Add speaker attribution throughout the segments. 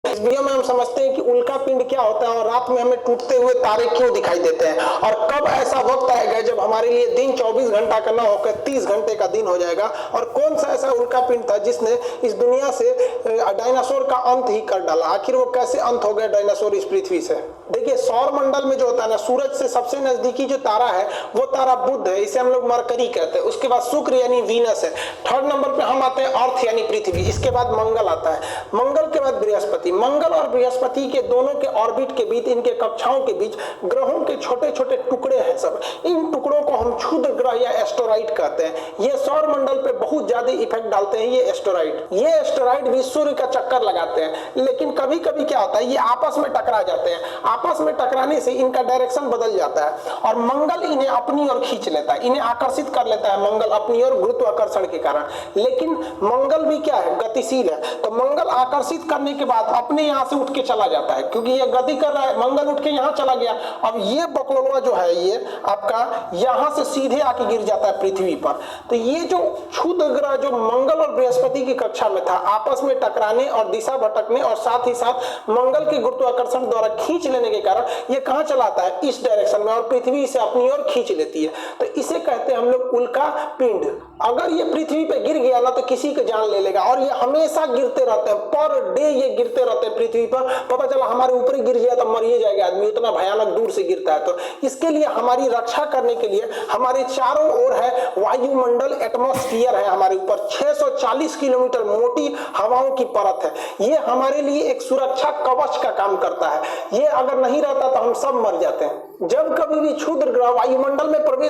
Speaker 1: इस वीडियो में हम समझते हैं कि उल्का पिंड क्या होता है और रात में हमें टूटते हुए तारे क्यों दिखाई देते हैं और कब ऐसा वक्त आएगा जब हमारे लिए दिन 24 घंटा का न होकर 30 घंटे का दिन हो जाएगा और कौन सा ऐसा उल्का पिंड था जिसने इस दुनिया से डायनासोर का अंत ही कर डाला। आखिर वो कैसे अंत हो गया डायनासोर इस पृथ्वी से। देखिए, सौर मंडल में जो होता है ना, सूरज से सबसे नजदीकी जो तारा है वो तारा बुध है, इसे हम लोग मरकरी कहते हैं। उसके बाद शुक्र यानी वीनस है। थर्ड नंबर पे हम आते हैं अर्थ यानी पृथ्वी। इसके बाद मंगल आता है, मंगल के बाद बृहस्पति। मंगल और बृहस्पति के दोनों के ऑर्बिट के बीच, इनके कक्षाओं के बीच ग्रहों के छोटे छोटे टुकड़े हैं सब। इन टुकड़ों को हम क्षुद्र ग्रह या एस्टेरॉइड कहते हैं। ये सौर मंडल पे बहुत ज्यादा इफेक्ट डालते हैं ये एस्टेरॉइड। ये एस्टेरॉइड भी सूर्य का चक्कर लगाते हैं, लेकिन कभी कभी क्या होता है, ये आपस में टकरा जाते हैं। आपस में टकराने से इनका डायरेक्शन बदल जाता है और मंगल इन्हें अपनी ओर खींच लेता है, इन्हें आकर्षित कर लेता है मंगल अपनी ओर गुरुत्वाकर्षण के कारण। लेकिन मंगल भी क्या है, गतिशील है, तो मंगल आकर्षित करने के बाद अपने यहाँ से उठ के चला जाता है, क्योंकि ये गति कर रहा है। मंगल उठ के यहाँ चला गया, अब ये बकलोलवा जो है ये आपका यहाँ से सीधे आके गिर जाता है पृथ्वी पर। तो ये जो क्षुद्र ग्रह जो मंगल और बृहस्पति की कक्षा में था, आपस में टकराने और दिशा भटकने और साथ ही साथ मंगल के गुरुत्वाकर्षण द्वारा खींच लेने के कारण ये कहां चलाता है, इस डायरेक्शन में, और पृथ्वी से अपनी ओर खींच लेती है। तो इसे कहते हैं हम लोग उल्का पिंड। अगर ये पृथ्वी पे गिर गया ना तो किसी की जान ले लेगा, और ये हमेशा गिरते रहते हैं, पर डे ये गिरते रहते हैं पृथ्वी पर। पता चला हमारे ऊपर ही गिर गया तो मर ही जाएगा आदमी, उतना भयानक दूर से गिरता है। तो इसके लिए हमारी रक्षा करने के लिए हमारे चारों ओर है वायुमंडल, एटमॉस्फेयर है हमारे ऊपर, 640 किलोमीटर मोटी हवाओं की परत है। ये हमारे लिए एक सुरक्षा कवच का काम करता है। ये अगर नहीं रहता तो हम सब मर जाते हैं। जब कभी भी क्षुद्र ग्रह वायुमंडल में प्रवेश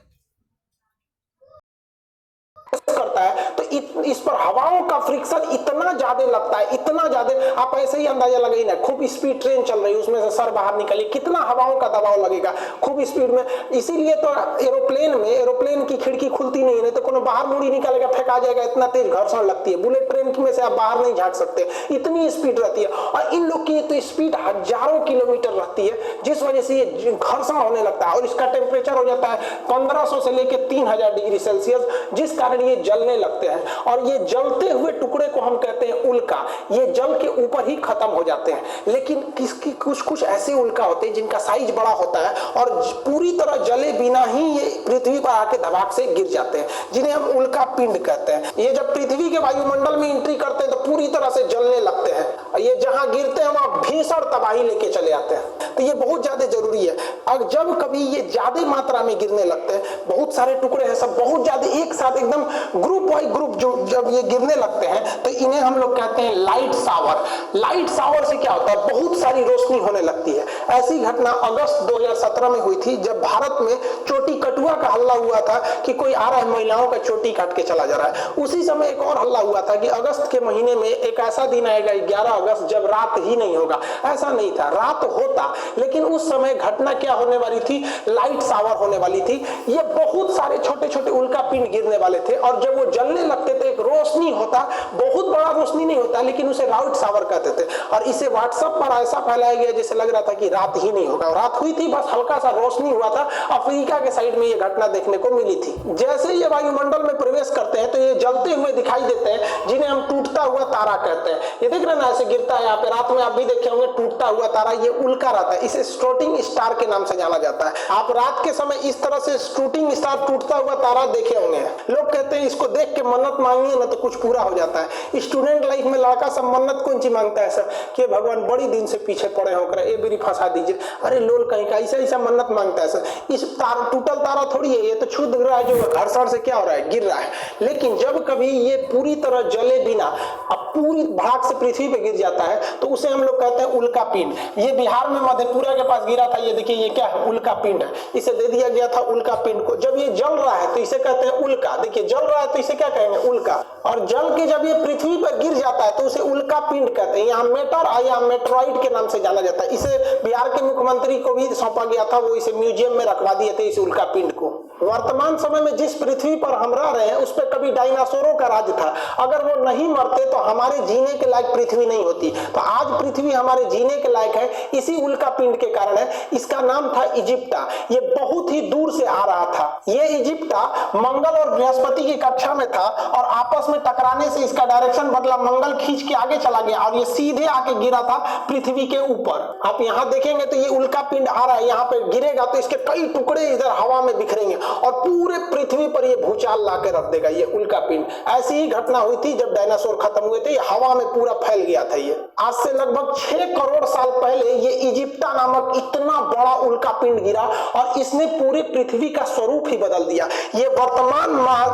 Speaker 1: करता है तो इस पर हवाओं का फ्रिक्शन इतना ज्यादा लगता है, इतना ज्यादा, आप ऐसे ही अंदाजा लगाइए ना, खूब स्पीड ट्रेन चल रही है, उसमें से सर बाहर निकलिए, कितना हवाओं का दबाव लगेगा खूब स्पीड में। इसीलिए तो एरोप्लेन की खिड़की खुलती नहीं है, तो कोनो बाहर मुड़ी निकालेगा, फेंका जाएगा, इतना तेज घर्षण लगती है। बुलेट ट्रेन में से आप बाहर नहीं झांक सकते, इतनी स्पीड रहती है। और इन लोग की तो स्पीड हजारों किलोमीटर रहती है, जिस वजह से ये घर्षण होने लगता है और इसका टेम्परेचर हो जाता है 1500 से लेकर 3000 डिग्री सेल्सियस, जिस कारण ये जलने लगते हैं। और ये जलते हुए टुकड़े को हम कहते हैं उल्का। ये जल के ऊपर ही खत्म हो जाते हैं, लेकिन किसकी कुछ ऐसे उल्का होते हैं जिनका साइज बड़ा होता है और पूरी तरह जले बिना ही ये पृथ्वी पर आके धमाक से गिर जाते हैं, जिन्हें हम उल्का पिंड कहते हैं। ये जब पृथ्वी के वायुमंडल में एंट्री करते हैं तो पूरी तरह से जलने लगते हैं, ये जहां गिरते हैं वहां भीषण तबाही लेके चले आते हैं। तो ये बहुत ज्यादा जरूरी है। अब जब कभी ये ज्यादा मात्रा में गिरने लगते हैं, बहुत सारे टुकड़े हैं सब बहुत ज्यादा एक साथ एकदम ग्रुप बाई ग्रुप जो जब ये गिरने लगते हैं तो इन्हें हम लोग कहते हैं लाइट शावर। लाइट शावर से क्या होता है, बहुत सारी रोशनी होने लगती है। ऐसी घटना अगस्त 2017 में हुई थी, जब भारत में चोटी कटुआ का हल्ला हुआ था कि कोई आ रहा है महिलाओं का चोटी काट के चला जा रहा है। उसी समय एक और हल्ला हुआ था कि अगस्त के महीने में एक ऐसा दिन आएगा 11 अगस्त जब रात ही नहीं होगा। ऐसा नहीं था, रात होता, लेकिन उस समय घटना क्या होने वाली थी, लाइट शावर होने वाली थी। ये बहुत सारे छोटे छोटे उल्का पिंड गिरने वाले थे और जब वो जलने लगते थे एक रोशनी होता, बहुत बड़ा रोशनी नहीं होता, लेकिन उसे लाइट शावर कहते थे। और इसे व्हाट्सएप पर ऐसा फैलाया गया जैसे लग रहा था कि रात ही नहीं होगा। रात हुई थी, बस हल्का सा रोशनी हुआ था। अफ्रीका के साइड में ये घटना देखने को मिली थी। जैसे ये वायुमंडल में प्रवेश करते हैं तो ये जलते हुए दिखाई देते हैं, जिन्हें हम टूटता हुआ तारा कहते हैं। ये देख रहे हैं ना, ऐसे गिरता है यहाँ पे, रात में आप भी देखे होंगे टूटता हुआ तारा, ये उल्का रहता है। इसे शूटिंग स्टार के नाम से जाना जाता है। आप रात के समय इस तरह से शूटिंग स्टार टूटता हुआ तारा देखे होंगे। लोग कहते हैं इसको देख के मन्नत मांगिए ना तो कुछ पूरा हो जाता है। स्टूडेंट लाइफ में लड़का सब मन्नत कौन सी मांगता है सर, कि भगवान बड़ी दिन से पीछे पड़े होकर ये बेरी फंसा दीजिए। अरे लोल कहीं का ऐसा मन्नत मांगता है सर। इस तारा टूटल तारा थोड़ी है, ये तो क्षुद्र ग्रह जो घर्षण से क्या हो रहा है, गिर रहा है। लेकिन जब कभी ये पूरी तरह जले बिना अब पूरी भाग से पृथ्वी पे गिर जाता है तो उसे हम लोग कहते हैं उल्का पिंड। ये बिहार में मधेपुरा के पास गिरा था, ये देखिए ये क्या है, उल्का पिंड है। इसे दे दिया गया था उल्का पिंड को। जब ये जल रहा है तो इसे कहते हैं उल्का। देखिए जल रहा है तो इसे क्या कहेंगे, उल्का। और जल के जब ये पृथ्वी पर गिर जाता है तो उसे उल्का पिंड कहते हैं। यहाँ मेटर या मेट्रॉइड के नाम से जाना जाता है। इसे बिहार के मुख्यमंत्री को भी सौंपा गया था, वो इसे म्यूजियम में रखवा दिए थे इस उल्का पिंड को। वर्तमान समय में जिस पृथ्वी पर हम रह रहे हैं उस पर कभी डायनासोरों का राज था। अगर वो नहीं मरते तो हमारे जीने के लायक पृथ्वी नहीं होती। तो आज पृथ्वी हमारे जीने के लायक है इसी उल्का पिंड के कारण है। इसका नाम था इजिप्टा। ये बहुत ही दूर से आ रहा था। ये इजिप्टा मंगल और बृहस्पति की कक्षा में था और आपस में टकराने से इसका डायरेक्शन बदला, मंगल खींच के आगे चला गया और ये सीधे आके गिरा था पृथ्वी के ऊपर। आप यहाँ देखेंगे तो ये उल्का पिंड आ रहा है, यहाँ पे गिरेगा तो इसके कई टुकड़े इधर हवा में बिखरेंगे और पूरे पृथ्वी पर ये भूचाल ला के रख देगा ये उल्का पिंड। ऐसी ही घटना हुई थी जब डायनासोर खत्म हुए थे, ये हवा में पूरा फैल गया था। ये आज से लगभग 6 करोड़ साल पहले ये इजिप्टा नामक इतना बड़ा उल्का पिंड गिरा और इसने पूरी पृथ्वी का स्वरूप ही बदल दिया। ये वर्तमान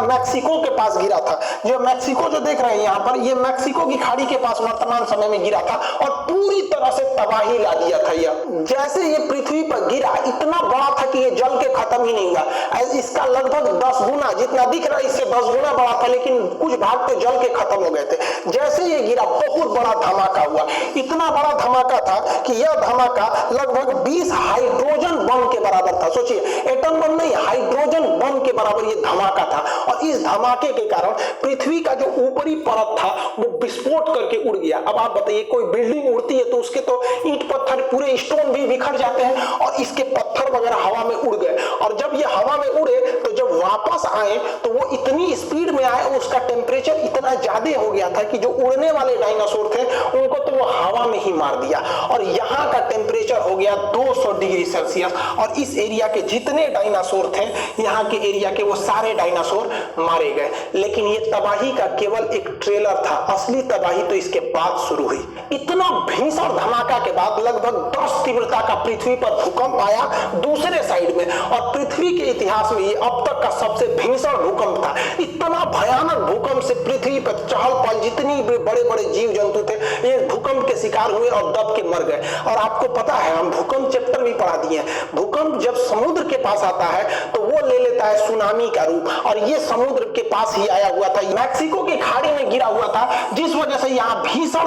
Speaker 1: मैक्सिको के पास गिरा था। जो मैक्सिको जो देख रहे हैं यहाँ पर, ये मैक्सिको की खाड़ी के पास वर्तमान समय में गिरा था और पूरी तरह से तबाही ला दिया था। यह जैसे ये पृथ्वी पर गिरा इतना बड़ा था कि ये जल के खत्म ही नहीं हुआ। इसका लगभग 10 गुना जितना दिख रहा है इससे 10 गुना बड़ा था, लेकिन कुछ भाग तो जल के खत्म हो गए थे। जैसे ये गिरा बहुत बड़ा धमाका हुआ। इतना बड़ा धमाका था कि यह धमाका लगभग 20 हाइड्रोजन बम के बराबर था। सोचिए, एटम बम नहीं, हाइड्रोजन बम के बराबर ये धमाका था। और इस धमाके के कारण पृथ्वी का जो ऊपरी परत था वो विस्फोट करके उड़ गया। अब आप बताइए, कोई बिल्डिंग उड़ती है तो उसके तो ईंट पत्थर पूरे स्टोन भी बिखर जाते हैं और इसके पत्थर वगैरह हवा में उड़ गए। और जब ये हवा में उड़े तो जब वापस आए तो वो इतनी स्पीड में आए, उसका टेम्परेचर इतना ज्यादा हो गया था कि जो उड़ने वाले डायनासोर थे उनको तो वो हवा में ही मार दिया। और यहाँ का टेम्परेचर हो गया 200 डिग्री सेल्सियस और इस एरिया के जितने डायनासोर थे, यहाँ के एरिया के, वो सारे डायनासोर मारे गए। लेकिन ये तबाही का केवल एक ट्रेलर था, असली तबाही तो इसके बाद शुरू हुई। इतना भीषण धमाका के बाद लगभग 10 तीव्रता का पृथ्वी पर भूकंप आया दूसरे साइड में, और पृथ्वी के इतिहास में ये अब तक का सबसे भीषण भूकंप था। इतना भयानक भूकंप से पृथ्वी पर चहल पहल, जितनी भी बड़े बड़े जीव जंतु थे ये भूकंप के शिकार हुए और दब के मर गए। और आपको पता है, हम भूकंप चैप्टर भी पढ़ा दिए हैं। भूकंप जब समुद्र के पास आता है तो वो ले लेता है सुनामी का रूप, और ये समुद्र के पास ही आया हुआ था, मैक्सिको की खाड़ी में गिरा हुआ था, जिस वजह से यहाँ भीषण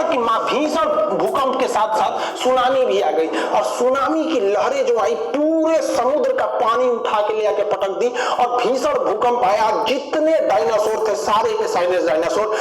Speaker 1: भूकंप के साथ साथ सुनामी भी आ गई। और सुनामी की लहरें जो आई पूरे समुद्र का पानी उठा के ले आके पटक दी और भीषण भूकंप आया। जितने डायनासोर थे सारे के सारे डायनासोर,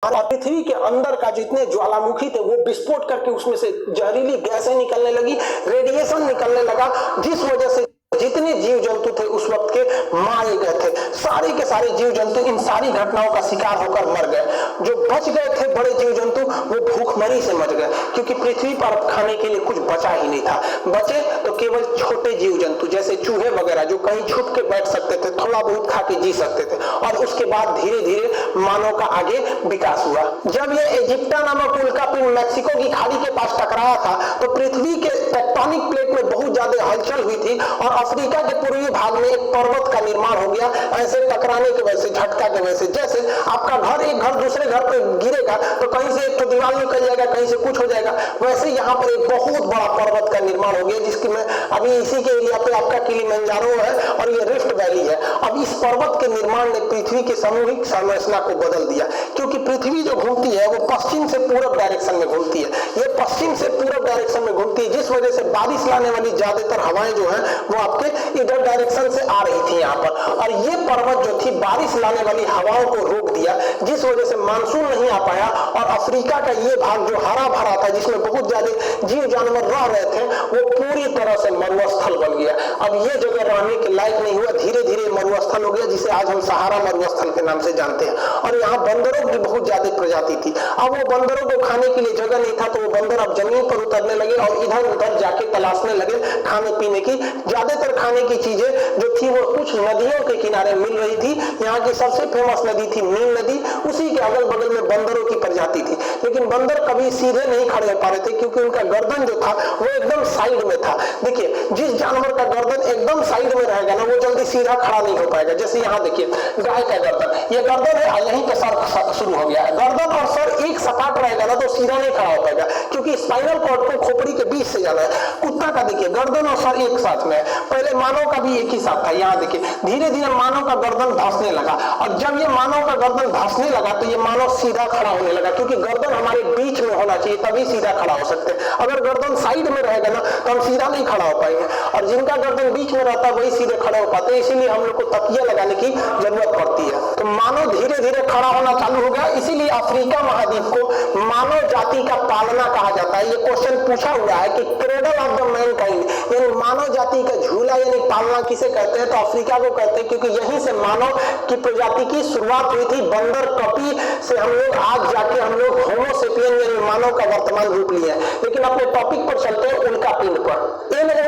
Speaker 1: और पृथ्वी के अंदर का जितने ज्वालामुखी थे वो विस्फोट करके उसमें से जहरीली गैसें निकलने लगी, रेडिएशन निकलने लगा, जिस वजह से जितने जीव जंतु थे उस वक्त के मारे गए थे। सारे के सारे जीव जंतु इन सारी घटनाओं का शिकार होकर मर गए। जो बच गए थे बड़े जीव जंतु वो भूखमरी से मर गए, क्योंकि पृथ्वी पर अब खाने के लिए कुछ बचा ही नहीं था। बचे तो केवल छोटे जीव जंतु जैसे चूहे वगैरह, जो कहीं छुप के बैठ सकते थे, थोड़ा बहुत खा के जी सकते थे। और उसके बाद धीरे धीरे मानव का आगे विकास हुआ। जब ये इजिप्टा नामक उल्का पिंड मैक्सिको की खाड़ी के पास टकराया था तो पृथ्वी के टेक्टोनिक प्लेट में बहुत ज्यादा हलचल हुई थी और अफ्रीका के पूर्वी भाग में एक पर्वत का निर्माण हो गया। ऐसे टकराने की वजह से, झटका की वजह से, जैसे आपका घर एक घर दूसरे घर पे गिरेगा तो कहीं से एक तो दीवार निकल जाएगा, कहीं से कुछ हो जाएगा, वैसे यहाँ पर एक बहुत बड़ा पर्वत का निर्माण हो गया, जिसकी मैं अभी इसी के एरिया पे आपका किलिमंजारो है और ये रिफ्ट वैली है। अब इस पर्वत के निर्माण ने पृथ्वी की सामूहिक संरचना को बदल दिया, क्योंकि पृथ्वी जो घूमती है वो पश्चिम से पूरब डायरेक्शन में घूमती है। ये पश्चिम से पूरब डायरेक्शन में घूमती है, जिस वजह से बारिश लाने वाली ज्यादातर हवाएं जो है वो आपके इधर डायरेक्शन से आ रही थी यहाँ पर। और ये पर्वत जो थी बारिश लाने वाली हवाओं को रोक दिया, जिस वजह से मानसून नहीं आ पाया और अफ्रीका का ये भाग जो हरा भरा था, जिसमें बहुत ज्यादा जीव जानवर रह रहे थे, वो पूरी तरह से मरुस्थल बन गया। अब ये जगह रहने के लायक नहीं हुआ, धीरे धीरे मरुस्थल हो गया, जिसे आज हम सहारा मरुस्थल के नाम से जानते हैं। और यहाँ बंदरों की बहुत ज्यादा प्रजाति थी। अब वो बंदरों को खाने के लिए जगह नहीं था तो वो बंदर अब जमीन पर उतरने लगे और इधर उधर जाके तलाशने लगे खाने पीने की। ज्यादातर खाने की चीजें जो थी वो कुछ नदियों के किनारे मिल रही थी। यहाँ की सबसे फेमस नदी थी नील नदी, उसी के अगल बगल में बंदरों की प्रजाति थी। लेकिन बंदर कभी सीधे नहीं खड़े हो पा रहे थे, क्योंकि उनका गर्दन जो था वो एकदम साइड में था। देखिए, जिस जानवर का गर्दन एकदम साइड में रहेगा ना, वो जल्दी सीधा खड़ा नहीं हो पाएगा। जैसे यहाँ देखिए, गाय का गर्दन, ये गर्दन है, यहीं पे सर शुरू हो गया है। गर्दन और सर एक सपाट रहेगा ना तो सीधा नहीं खड़ा हो पाएगा, क्योंकि स्पाइनल कॉर्ड को खोपड़ी के बीच से जाना है। कुत्ता का देखिए, गर्दन और सर एक साथ में है। पहले मानव का भी एक ही साथ था। यहाँ देखिए धीरे धीरे मानव का गर्दन धंसने लगा, और जब ये मानव का गर्दन धंसने लगा तो ये मानव सीधा खड़ा होने लगा, क्योंकि गर्दन हमारे बीच में होना चाहिए तभी सीधा खड़ा हो सकते हैं। अगर गर्दन साइड में रहेगा ना तो हम सीधा नहीं खड़ा हो पाएंगे, और जिनका गर्दन बीच में रहता है वही सीधे खड़े हो पाते हैं। इसीलिए हम लोग को तकिया लगाने की जरूरत पड़ती है। तो मानव धीरे धीरे खड़ा होना चालू हो गया, इसीलिए अफ्रीका महाद्वीप को मानव जाति का पालना कहा जाता है। ये क्वेश्चन पूछा हुआ है कि क्रेडल ऑफ द मैनकाइंड, यानी मानव जाति का झूला यानी पालना किसे कहते हैं, तो अफ्रीका को कहते हैं, क्योंकि यहीं से मानव की प्रजाति की शुरुआत हुई थी। बंदर कपी से हम लोग आज जाके हम लोग होमो सेपियन यानी मानव का वर्तमान रूप लिया है। लेकिन अपने टॉपिक पर चलते हैं, उल्का पिंड पर।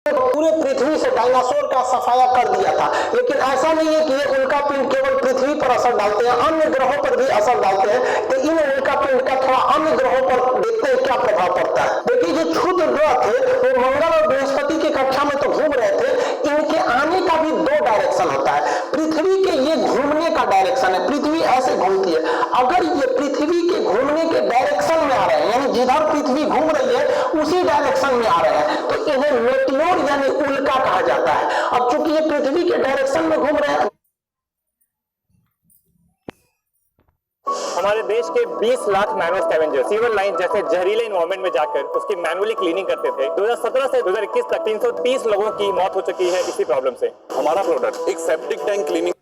Speaker 1: पूरे पृथ्वी से डायनासोर का सफाया कर दिया था, लेकिन ऐसा नहीं है कि ये उल्का पिंड केवल पृथ्वी पर असर डालते हैं, अन्य ग्रहों पर भी असर डालते हैं। तो इन उल्का पिंड का थोड़ा अन्य ग्रहों पर देखते हैं क्या प्रभाव पड़ता है। देखिए जो क्षुद्र ग्रह थे वो मंगल और बृहस्पति की कक्षा में तो घूम रहे थे, इनके आने का भी दो डायरेक्शन होता है। पृथ्वी के ये घूमने का डायरेक्शन है, पृथ्वी ऐसे घूमती है। अगर ये पृथ्वी के घूमने के डायरेक्शन में आ रहे हैं, यानी जिधर पृथ्वी घूम रही है उसी डायरेक्शन में आ रहे हैं, तो इन्हें मेटियोर यानी उल्का कहा जाता है। अब चूंकि ये पृथ्वी के डायरेक्शन में घूम रहे हैं,
Speaker 2: हमारे देश के 20 लाख मैनो स्कैवेंजर सीवर लाइन जैसे जहरीले एनवायरमेंट में जाकर उसकी मैनुअली क्लीनिंग करते थे। 2017 से 2021 तक 330 लोगों की मौत हो चुकी है इसी प्रॉब्लम से। हमारा प्रोडक्ट एक सेप्टिक टैंक क्लीनिंग,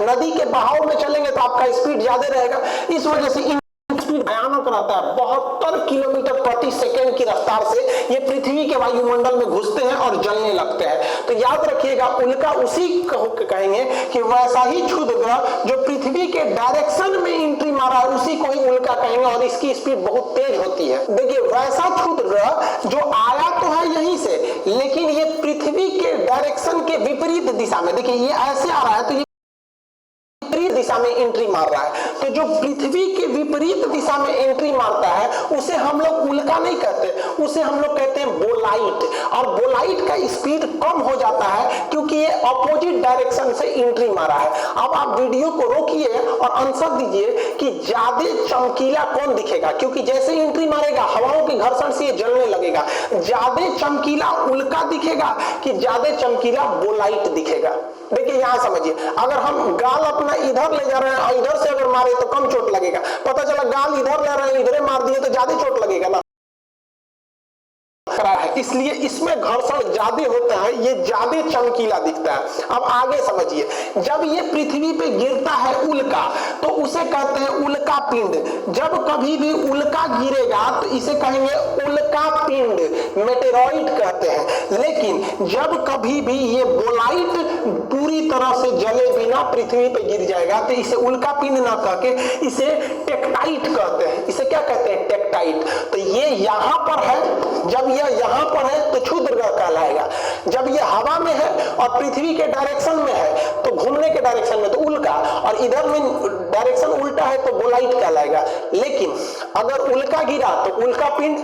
Speaker 1: नदी के बहाव में चलेंगे तो आपका स्पीड ज्यादा रहेगा, इस वजह से स्पीड भयानक रहता है। 72 किलोमीटर प्रति सेकंड की रफ्तार से ये पृथ्वी के वायुमंडल में घुसते हैं और जलने लगते हैं। तो याद रखिएगा उल्का उसी को कहेंगे कि वैसा ही क्षुद्र ग्रह जो पृथ्वी के डायरेक्शन में एंट्री मारा है उसी को ही उल्का कहेंगे, और इसकी स्पीड बहुत तेज होती है। देखिए वैसा क्षुद्र ग्रह जो आया तो है यहीं से, लेकिन ये पृथ्वी के डायरेक्शन के विपरीत दिशा में, देखिए ये ऐसे आ रहा है तो ये दिशा में एंट्री मार रहा है। तो जो पृथ्वी के विपरीत दिशा में एंट्री मारता है उसे हम लोग उल्का नहीं कहते, उसे हम लोग कहते हैं बोलाइट। और बोलाइट का स्पीड कम हो जाता है क्योंकि ये अपोजिट डायरेक्शन से एंट्री मारा है। अब आप वीडियो को रोकिए और आंसर दीजिए कि ज्यादा चमकीला कौन दिखेगा, क्योंकि जैसे एंट्री मारेगा हवाओं के घर्षण से ये जलने लगेगा। ज्यादा चमकीला उल्का दिखेगा कि ज्यादा चमकीला बोलाइट दिखेगा। देखिए यहां समझिए, अगर हम गाल अपना इधर ले जा रहे हैं और इधर से अगर मारे तो कम चोट लगेगा, पता चला गाल इधर ले रहे हैं इधर मार दिए तो ज्यादा चोट लगेगा ना। है इसलिए इसमें घर्षण ज्यादा होता है, ये ज्यादा चमकीला दिखता है। अब आगे समझिए, जब ये पृथ्वी पे गिरता है उल्का तो उसे कहते हैं उल्का पिंड। जब कभी भी उल्का गिरेगा तो इसे कहेंगे उल्का पिंड, मेटेरॉइड कहते हैं। लेकिन जब कभी भी ये बोलाइट पूरी तरह से जले बिना पृथ्वी पे गिर जाएगा तो इसे उल्का पिंड ना कह के इसे टेक्टाइट कहते हैं। इसे क्या कहते हैं? टेक्टाइट। तो ये यहां पर है, जब यह यहां पर है तो क्षुद्र ग्रह कहलाएगा। जब ये हवा में है और पृथ्वी के डायरेक्शन में है तो घूमने के डायरेक्शन में तो उल्का, और इधर में डायरेक्शन उल्टा है तो बोलाइट कहलाएगा। लेकिन अगर उल्का गिरा तो उल्का पिंड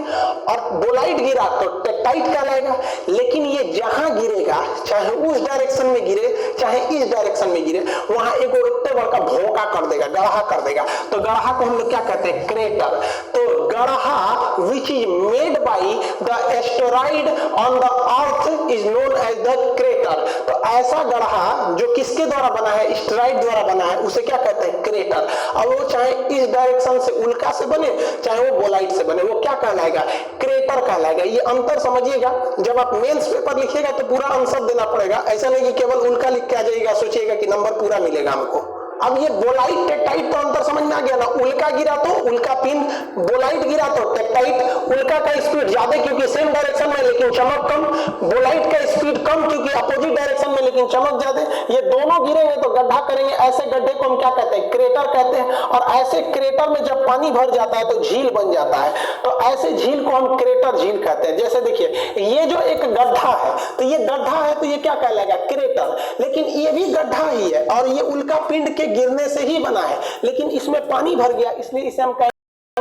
Speaker 1: और बोलाइट गिरा तो टेक्टाइट कहलाएगा। लेकिन ये जहां गिरेगा, चाहे उस डायरेक्शन में गिरे चाहे इस डायरेक्शन में गिरे, वहां एक इतने बड़ा का भोंका कर देगा, गढ़ा कर देगा। तो गढ़ा को हम लोग क्या कहते हैं? क्रेटर। तो गढ़ा which is made by the asteroid on the earth is known as the crater. तो ऐसा गढ़ा जो किसके द्वारा बना है? एस्टेरॉइड द्वारा बना है, उसे क्या कहते हैं? क्रेटर। अब वो चाहे इस डायरेक्शन से उल्का से बने चाहे वो बोलाइट से बने, वो क्या कहलाएगा? क्रेटर कहलाएगा। ये अंतर समझिएगा, जब आप मेंस पेपर लिखिएगा तो पूरा आंसर देना पड़ेगा। ऐसा नहीं कि केवल उल्का लिख के आ जाइएगा, सोचिएगा कि नंबर पूरा मिलेगा हमको। अब ये बोलाइट टेक्टाइट तो अंतर समझ में आ गया ना। उल्का गिरा तो उल्का पिंड, बोलाइट गिरा तो टेक्टाइट। उल्का का स्पीड ज्यादा क्योंकि सेम डायरेक्शन में लेकिन चमक कम, बोलाइट का स्पीड कम क्योंकि अपोजिट डायरेक्शन में लेकिन चमक ज्यादा। ये दोनों गिरेंगे तो गड्ढा करेंगे, ऐसे गड्ढे को हम क्या कहते हैं? क्रेटर कहते हैं। और ऐसे क्रेटर में जब पानी भर जाता है तो झील बन जाता है, तो ऐसे झील को हम क्रेटर झील कहते हैं। जैसे देखिए ये जो एक गड्ढा है तो ये गड्ढा है तो ये क्या कहलाएगा? क्रेटर। लेकिन ये भी गड्ढा ही है और ये उल्का पिंड के गिरने से ही बना है, लेकिन इसमें पानी भर गया इसलिए इसे हम कहेंगे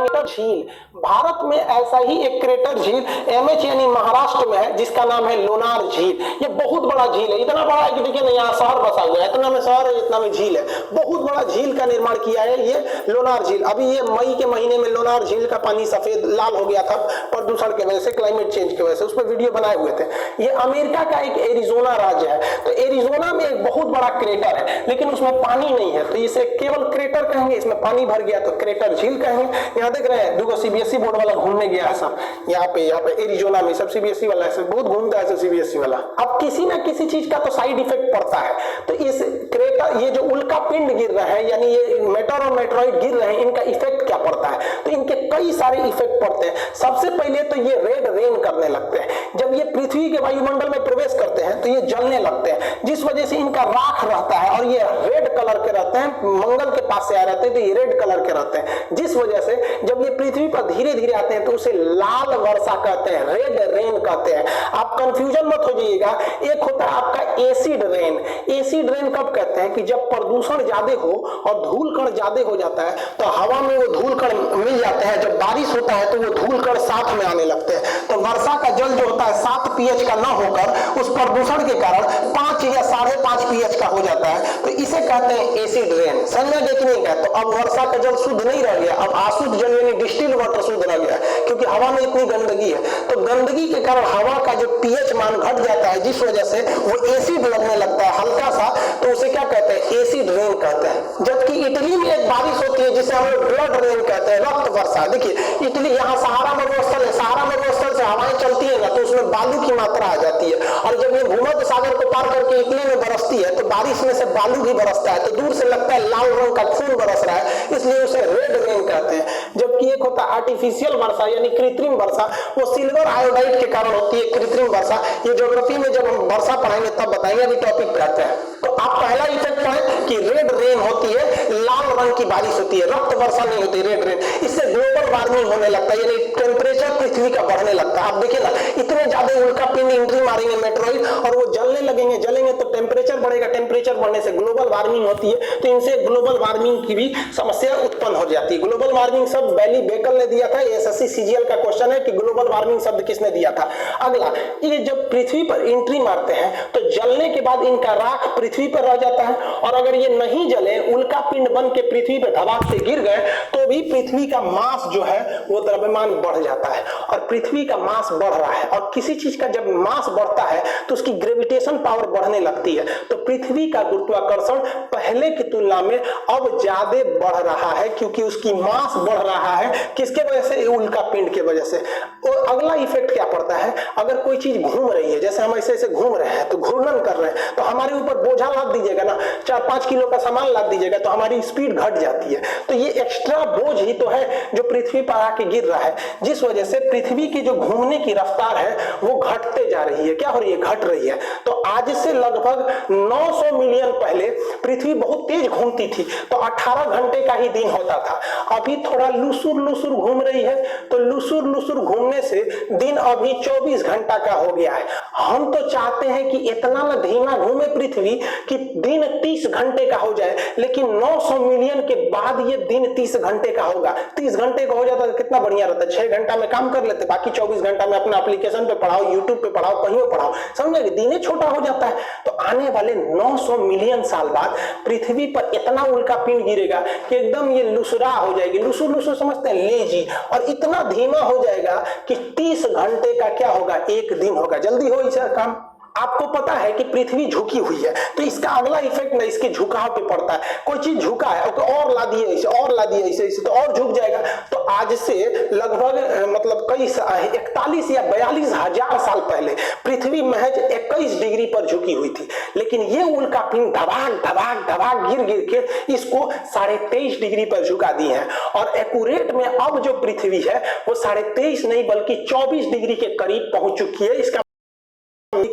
Speaker 1: जाएंगे झील। भारत में ऐसा ही एक क्रेटर झील एमएच यानी महाराष्ट्र में है जिसका नाम है लोनार झील। ये बहुत बड़ा झील है, इतना बड़ा है कि देखिए ना यहाँ शहर बसा हुआ है, इतना में शहर है इतना में झील है। बहुत बड़ा झील का निर्माण किया है ये लोनार झील। अभी ये मई के महीने में लोनार झील का पानी सफेद लाल हो गया था प्रदूषण की वजह से, क्लाइमेट चेंज की वजह से। उस पर वीडियो बनाए हुए थे। ये अमेरिका का एक एरिजोना राज्य है। तो एरिजोना में एक बहुत बड़ा क्रेटर है लेकिन उसमें पानी नहीं है तो इसे केवल क्रेटर कहेंगे। इसमें पानी भर गया तो क्रेटर झील कहेंगे। यहाँ देख रहे हैं दुगो सीबीएसई बोर्ड वाला घूमने गया है सब यहाँ पे एरिजोना में। सब सीबीएसई वाला है, बहुत घूमता है सीबीएसई वाला। अब किसी ना किसी चीज का तो साइड इफेक्ट पड़ता है। तो इस क्रेटर ये जो उल्का पिंड गिर रहा है यानी ये मेटर और मेट्रॉइड गिर रहे हैं, इनका इफेक्ट क्या पड़ता है? तो इनके कई सारे इफेक्ट पड़ते हैं। सबसे पहले तो ये रेड रेन करने लगते हैं। जब ये पृथ्वी के वायुमंडल में प्रवेश करते हैं तो ये जलने लगते हैं, जिस वजह से इनका राख रहता है और ये रेड कलर के रहते हैं। मंगल के पास से आ रहते हैं तो ये रेड कलर के रहते हैं, जिस वजह से जब ये पृथ्वी पर धीरे धीरे आते हैं तो उसे लाल वर्षा कहते हैं, रेड रेन कहते हैं। आप कंफ्यूजन मत हो जाइएगा। एक होता है आपका एसिड रेन। एसिड रेन कब कहते हैं कि जब प्रदूषण ज्यादा हो और धूल कण ज्यादा हो जाता है तो हवा में वो धूल कण मिल जाते हैं। जब बारिश होता है तो वो धूल कण साथ में आने लगते हैं। तो वर्षा का जल जो होता है 7 pH का ना होकर उस प्रदूषण के कारण 5 या 5.5 pH का हो जाता है। तो इसे कहते हैं एसिड रेन। समझ में कि नहीं कहते? तो अब वर्षा का जल शुद्ध नहीं रह गया, अब अशुद्ध जल यानी डिस्टिल वाटर शुद्ध रह गया क्योंकि हवा में इतनी गंदगी है। तो गंदगी के कारण हवा का जो pH मान घट जाता है, जिस वजह से वो एसिड लगने लगता है हल्का सा, तो उसे क्या कहते हैं? एसिड रेन कहते हैं। जबकि इटली में एक बारिश होती है जिसे हम लोग ब्लड रेन कहते हैं, रक्त वर्षा। देखिए इटली यहाँ सहारा मरुस्थल है, सहारा मरुस्थल से हवाएं चलती है ना तो उसमें बालू की मात्रा आ जाती है और जब ये भूमध्य सागर को पार करके इटली में बरसती है तो बारिश में से बालू भी बरसता है, तो दूर से लगता है लाल रंग का खून बरस रहा है, इसलिए उसे रेड रेन कहते हैं। जबकि एक होता है आर्टिफिशियल वर्षा यानी कृत्रिम वर्षा, वो सिल्वर आयोडाइड के कारण होती है कृत्रिम वर्षा। ये ज्योग्राफी में जब हम वर्षा पढ़ाएंगे तब बताएंगे, अभी टॉपिक पे आते हैं। तो आप पहला इफेक्ट पढ़ें कि रेड रेन होती है, लाल रंग की बारिश होती है, रक्त वर्षा नहीं होती, रेड रेन। इससे ग्लोबल वार्मिंग होने लगता है यानी टेम्परेचर पृथ्वी का बढ़ने लगता है। आप देखिए ना इतने ज्यादा उल्का पिंड एंट्री मारेंगे मेट्रॉइड और वो जलने लगेंगे, जलेंगे तो टेम्परेचर बढ़ेगा, टेम्परेचर बढ़ने से ग्लोबल वार्मिंग होती है। तो इनसे ग्लोबल वार्मिंग की भी समस्या उत्पन्न हो जाती है। ग्लोबल वार्मिंग शब्द बैली बेकल ने दिया था। एसएससी सीजीएल का क्वेश्चन है कि ग्लोबल वार्मिंग शब्द किसने दिया था। अगला, ये जब पृथ्वी पर एंट्री मारते हैं तो जलने के बाद इनका राख पृथ्वी पर रह जाता है और अगर ये नहीं जले, उल्का पिंड बन के पृथ्वी पर धमाक से गिर गए तो भी पृथ्वी का मास जो है वो द्रव्यमान बढ़ जाता है। और पृथ्वी का मास बढ़ रहा है और किसी चीज का जब मास बढ़ता है तो उसकी ग्रेविटेशन पावर बढ़ने लगती है। तो पृथ्वी का गुरुत्वाकर्षण पहले की तुलना में अब ज्यादा बढ़ रहा है क्योंकि उसकी मास बढ़ रहा है। किसके वजह से? उल्का पिंड के वजह से। और अगला इफेक्ट क्या पड़ता है? अगर कोई चीज घूम रही है, जैसे हम ऐसे ऐसे घूम रहे हैं तो घूर्णन कर रहे हैं, तो हमारे ऊपर बोझा लाद दीजिएगा ना, 4-5 किलो का सामान लाद दीजिएगा तो हमारी स्पीड घट जाती है। तो ये एक्स्ट्रा बोझ ही तो है जो पृथ्वी पर आके गिर रहा है, जिस वजह से पृथ्वी की जो घूमने की रफ्तार है वो घटते जा रही है। क्या हो रही है? घट रही है। तो आज से लगभग 900 मिलियन पहले पृथ्वी बहुत तेज घूमती थी तो 18 घंटे का ही दिन होता था। अभी थोड़ा लुसुर लुसुर घूम रही है तो लुसुर लुसुर घूमने से दिन अभी 24 घंटा का हो गया है। हम तो चाहते हैं कि इतना न धीमा घूमे पृथ्वी कि दिन 30 घंटे का हो जाए, लेकिन 900 मिलियन के बाद ये दिन 30 घंटे का होगा। 30 घंटे का हो जाता तो कितना बढ़िया रहता। 6 घंटा में काम कर लेते, बाकी 24 घंटा में अपना एप्लीकेशन पे पढ़ाओ, यूट्यूब पे पढ़ाओ, कहीं पे पढ़ाओ। समझे? दिन छोटा हो जाता है। तो आने वाले 900 मिलियन साल बाद पृथ्वी पर इतना उल्का पिंड गिरेगा कि एकदम ये लुसरा हो जाएगी। लुसुर लुसुर समझते हैं, लेजी, और इतना धीमा हो जाएगा कि 30 घंटे का क्या होगा? एक दिन होगा। जल्दी हो इसका काम। आपको पता है कि पृथ्वी झुकी हुई है तो इसका अगला इफेक्ट ना इसके झुकाव पे पड़ता है। कोई चीज झुका है और ला दिए ऐसे, और ला दिए ऐसे ऐसे तो और झुक जाएगा। तो आज से लगभग मतलब कई 41 या 42 हजार साल पहले पृथ्वी महज 21 डिग्री पर झुकी हुई थी, लेकिन ये उल्का पिंड धबाक धबाक धबाक गिर गिर के इसको 23.5 डिग्री पर झुका दी है। और एक्यूरेट में अब जो पृथ्वी है वो 23.5 नहीं बल्कि 24 डिग्री के करीब पहुंच चुकी है। इसका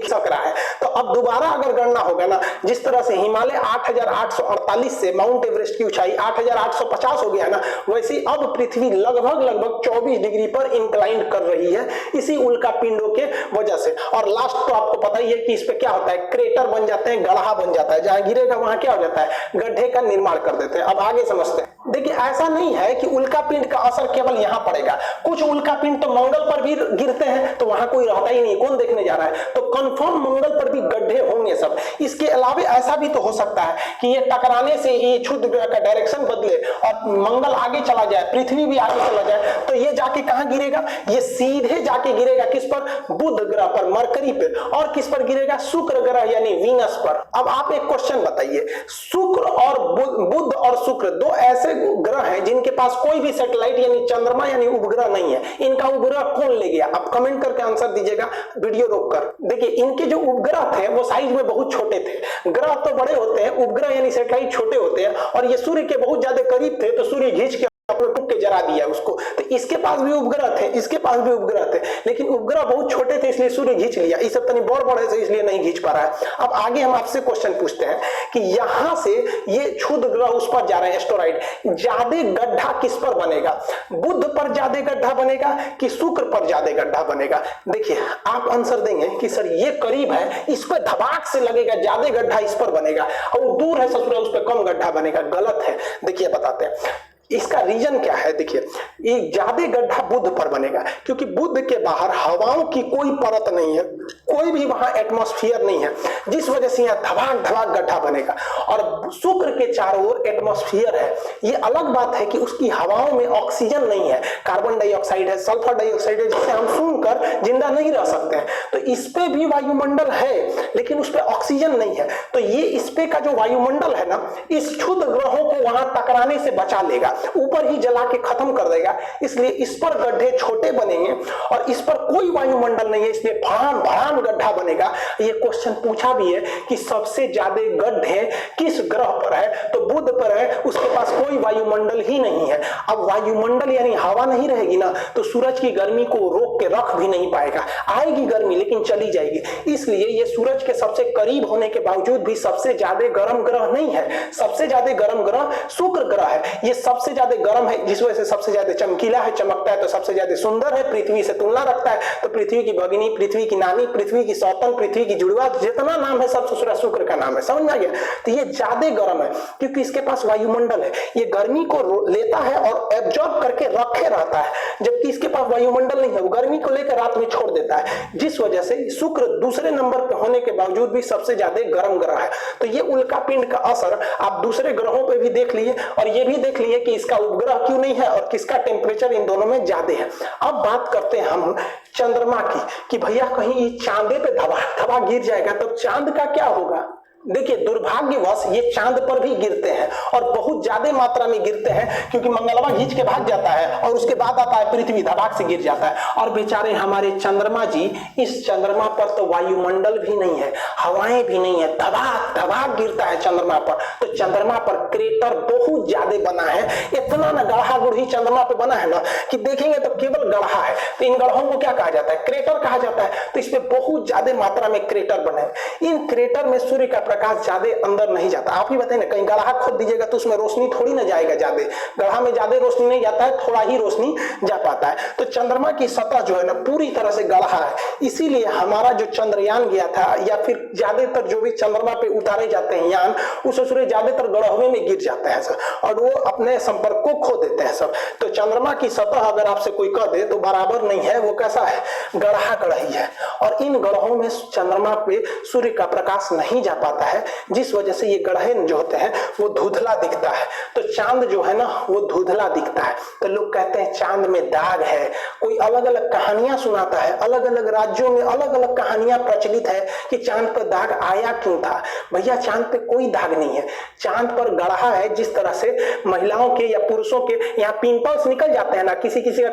Speaker 1: सक रहा है। तो अब दोबारा अगर गणना होगा ना, जिस तरह से हिमालय 8848 से माउंट एवरेस्ट की ऊंचाई 8850 हो गया ना, वैसे अब पृथ्वी लगभग 24 डिग्री पर इंक्लाइन कर रही है इसी उल्का पिंडों के वजह से। और लास्ट तो आपको पता ही है कि इस पे क्या होता है? क्रेटर बन जाते हैं, गड्ढा बन जाता है। जहां गिरेगा वहां क्या हो जाता है? गड्ढे का निर्माण कर देते हैं। अब आगे समझते हैं। देखिए ऐसा नहीं है कि उल्का पिंड का असर केवल यहां पड़ेगा, कुछ उल्का पिंड तो मंगल पर भी गिरते हैं तो वहां कोई रहता ही नहीं, कौन देखने जा रहा है, तो कंफर्म मंगल पर भी गड्ढे होंगे सब। इसके अलावा ऐसा भी तो हो सकता है कि ये टकराने से ये क्षुद्र ग्रह का डायरेक्शन बदले और मंगल आगे चला जाए, पृथ्वी भी आगे चला जाए, तो ये जाके कहां गिरेगा, ये सीधे जाके गिरेगा किस पर, बुध ग्रह पर, मरकरी पे, और किस पर गिरेगा, शुक्र ग्रह यानी वीनस पर। अब आप एक क्वेश्चन बताइए, शुक्र और बुध और शुक्र दो ऐसे ग्रह हैं जिनके पास कोई भी सैटेलाइट यानी चंद्रमा यानी उपग्रह नहीं है, इनका उपग्रह कौन ले गया, आप कमेंट करके आंसर दीजिएगा वीडियो रोककर। देखिए इनके जो उपग्रह थे वो साइज में बहुत छोटे थे, ग्रह तो बड़े होते हैं, उपग्रह यानी सैटेलाइट छोटे होते हैं, और ये सूर्य के बहुत ज्यादा करीब थे तो सूर्य खींच के टुक के जरा दिया उसको। तो इसके पास भी उपग्रह थे, इसके पास भी उपग्रह थे, लेकिन उपग्रह बहुत छोटे थे इसलिए सूर्य खींच लिया, इस सब तनी बड़ बड़े से इसलिए नहीं खींच पा रहा है। अब आगे हम आपसे क्वेश्चन पूछते हैं कि यहां से ये क्षुद्र ग्रह उस पर जा रहे हैं एस्टेरॉइड, ज्यादा गड्ढा किस पर बनेगा, बुध पर ज्यादा गड्ढा बनेगा कि शुक्र पर ज्यादा गड्ढा बनेगा। देखिए आप आंसर देंगे कि सर ये करीब है, इस पर धमाक से लगेगा, ज्यादा गड्ढा इस पर बनेगा, और दूर है ससुरा उस पर कम गड्ढा बनेगा। गलत है, देखिए बताते हैं इसका रीजन क्या है। देखिए ये ज्यादा गड्ढा बुध पर बनेगा क्योंकि बुध के बाहर हवाओं की कोई परत नहीं है, कोई भी वहां एटमॉस्फेयर नहीं है, जिस वजह से यहाँ धमाक धमाक गड्ढा बनेगा। और शुक्र के चारों ओर एटमॉस्फेयर है, ये अलग बात है कि उसकी हवाओं में ऑक्सीजन नहीं है, कार्बन डाइऑक्साइड है, सल्फर डाइऑक्साइड है, जिसे हम सूंघकर जिंदा नहीं रह सकते हैं। तो इस पे भी वायुमंडल है लेकिन उस पर ऑक्सीजन नहीं है, तो ये इस पे का जो वायुमंडल है ना, इस क्षुद्र ग्रहों को वहां टकराने से बचा लेगा, ऊपर ही जला के खत्म कर देगा, इसलिए इस पर गड्ढे छोटे बनेंगे और इस पर कोई वायुमंडल नहीं है, इसलिए भड़ाम भड़ाम गड्ढा बनेगा। ये क्वेश्चन पूछा भी है कि सबसे ज्यादा गड्ढे किस ग्रह पर है, तो बुध पर है, उसके पास कोई वायुमंडल ही नहीं है। अब वायुमंडल यानी हवा नहीं रहेगी ना, तो सूरज की गर्मी को रोक के रख भी नहीं पाएगा, आएगी गर्मी लेकिन चली जाएगी, इसलिए ये सूरज के सबसे करीब होने के बावजूद भी सबसे ज्यादा गर्म ग्रह नहीं है। सबसे ज्यादा गर्म ग्रह शुक्र ग्रह है, ये सबसे ज्यादा गर्म है, जिस वजह से सबसे ज्यादा चमकीला है, चमकता है, तो सबसे ज्यादा सुंदर है, पृथ्वी से तुलना रखता है, तो पृथ्वी की भगिनी, पृथ्वी की नानी, पृथ्वी की सौतन, पृथ्वी की जुड़वा, जितना नाम है सब ससुरा शुक्र का नाम है, समझ में आ गया। तो ये ज्यादा गर्म है क्योंकि इसके पास वायुमंडल है, ये गर्मी को लेता है और एब्जॉर्ब करके रखे रहता है, जबकि इसके पास वायुमंडल नहीं है, वो गर्मी को लेकर रात में छोड़ देता है, जिस वजह से शुक्र दूसरे नंबर पर होने के बावजूद भी सबसे ज्यादा गर्म ग्रह है। तो ये उल्का पिंड का असर आप दूसरे ग्रहों पर भी देख लिए और ये भी देख लिए कि इसका उपग्रह क्यों नहीं है और किसका टेम्परेचर इन दोनों में ज्यादा है। अब बात करते हैं हम चंद्रमा की कि भैया कहीं चांदे पे धमाक धमाक गिर जाएगा तो चांद का क्या होगा। देखिए दुर्भाग्यवश ये चांद पर भी गिरते हैं और बहुत ज्यादा मात्रा में गिरते हैं क्योंकि मंगलवा खींच के भाग जाता है और उसके बाद आता है पृथ्वी, धमाक से गिर जाता है। और बेचारे हमारे चंद्रमा जी, इस चंद्रमा पर तो वायुमंडल भी नहीं है, हवाएं भी नहीं है, धमाक धमाक गिरता है चंद्रमा पर। तो चंद्रमा पर क्रेटर बहुत ज्यादा बना है, इतना ना गढ़ा गुढ़ी चंद्रमा पे बना है ना कि देखेंगे तो केवल गढ़ा है। तो इन गढ़ों को क्या कहा जाता है, क्रेटर कहा जाता है। तो इसमें बहुत ज्यादा मात्रा में क्रेटर बने, इन क्रेटर में सूर्य का प्रकाश ज्यादा अंदर नहीं जाता। आप ही बताइए ना, कहीं गड्ढा खोद दीजिएगा तो उसमें रोशनी थोड़ी ना जाएगा, ज्यादा गड्ढा में ज्यादा रोशनी नहीं जाता है, थोड़ा ही रोशनी जा पाता है। तो चंद्रमा की सतह जो है ना पूरी तरह से गड्ढा है, इसीलिए हमारा जो चंद्रयान गया था या फिर ज्यादातर जो भी चंद्रमा पे उतारे जाते हैं यान, उस सूर्य ज्यादातर गड्ढे में गिर जाते हैं सर और वो अपने संपर्क को खो देते हैं सब। तो चंद्रमा की सतह अगर आपसे कोई कह दे तो बराबर नहीं है, वो कैसा है, गड्ढा कढ़ाई है। और इन गड्ढों में चंद्रमा पे सूर्य का प्रकाश नहीं जा पाता है, जिस वजह से ये गड्ढे जो होते हैं वो धुंधला दिखता है। तो चांद जो है ना वो धुंधला दिखता है। तो लोग कहते हैं चांद में दाग है, कोई अलग अलग कहानियां सुनाता है, अलग अलग राज्यों में अलग अलग कहानियां प्रचलित है कि चांद पर दाग आया क्यों था। भैया चांद पे कोई दाग नहीं है, चांद पर गड्ढा है। जिस तरह से महिलाओं के या पुरुषों के यहाँ पिंपल्स निकल जाते हैं ना, किसी किसी का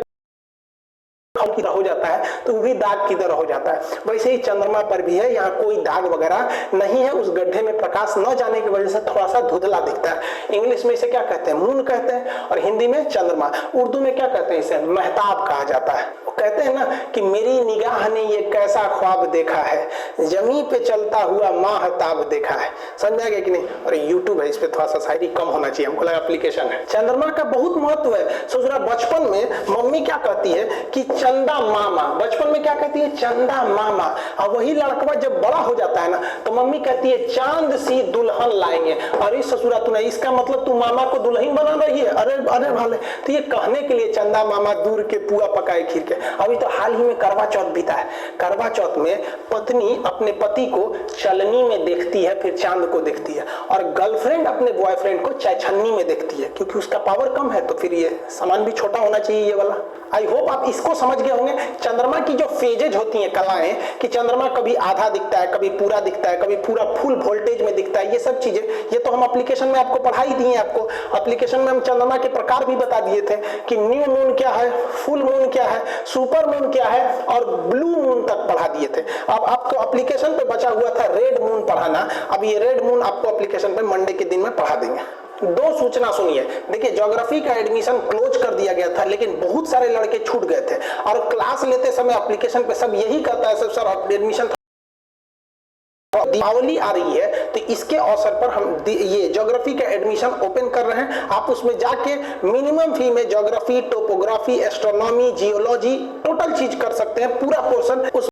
Speaker 1: की तरह हो जाता है तो वो भी दाग की तरह हो जाता है, वैसे ही चंद्रमा पर भी है, यहाँ कोई दाग वगैरह नहीं है। उस गड्ढे में प्रकाश न जाने की वजह से थोड़ा सा धुंधला दिखता है। इंग्लिश में इसे क्या कहते हैं, मून कहते हैं, और हिंदी में चंद्रमा। उर्दू में क्या कहते हैं, इसे महताब कहा जाता है। कहते हैं ना कि मेरी निगाह ने ये कैसा ख्वाब देखा है, जमी पे चलता हुआ माहताब देखा है। समझ आ गया कि नहीं? और यूट्यूब है, इस पे थोड़ा सा शायरी कम होना चाहिए, हमको लगा एप्लीकेशन है। चंद्रमा का बहुत महत्व है। सोच रहा बचपन में मम्मी क्या कहती है कि चंदा मामा, बचपन में क्या कहती है? चंदा मामा। और वही लड़कवा जब बड़ा हो जाता है ना तो मम्मी कहती है चांद सी दुल्हन लाएंगे। अरे ससुरा तूने, इसका मतलब तू मामा को दुल्हन बना रही है? अरे अरे भाले, तो ये कहने के लिए चंदा मामा दूर के पुआ पकाए खीर के। अभी तो हाल ही में करवा चौथ बीता है। करवा चौथ में पत्नी अपने पति को चलनी में देखती है, फिर चांद को देखती है, और गर्लफ्रेंड अपने बॉयफ्रेंड को छन्नी में देखती है, क्योंकि उसका पावर कम है। तो फिर ये सामान भी छोटा होना चाहिए ये वाला। आई होप आप इसको समझ गए होंगे। चंद्रमा की जो फेजेज होती हैं, कलाएं, कि चंद्रमा कभी आधा दिखता है, कभी पूरा दिखता है, कभी पूरा फुल वोल्टेज में दिखता है, ये सब चीजें ये तो हम एप्लीकेशन में आपको पढ़ाई दी है। आपको एप्लीकेशन में हम चंद्रमा के प्रकार भी बता दिए थे कि न्यू मून क्या है, फुल मून क्या है, सुपर मून क्या है, और ब्लू मून तक पढ़ा दिए थे। अब आपको एप्लीकेशन पे बचा हुआ था रेड मून पढ़ाना। अब ये रेड मून आपको एप्लीकेशन पे मंडे के दिन में पढ़ा देंगे। दो सूचना सुनिए। देखिए, ज्योग्राफी का एडमिशन क्लोज कर दिया गया था, लेकिन बहुत सारे लड़के छूट गए थे, और क्लास लेते समय एप्लीकेशन पे सब यही कहता है सर एडमिशन दीपावली आ रही है तो इसके अवसर पर हम ये ज्योग्राफी का एडमिशन ओपन कर रहे हैं। आप उसमें जाके मिनिमम फी में geography, topography, astronomy, geology total चीज कर सकते हैं, पूरा पोर्शन उस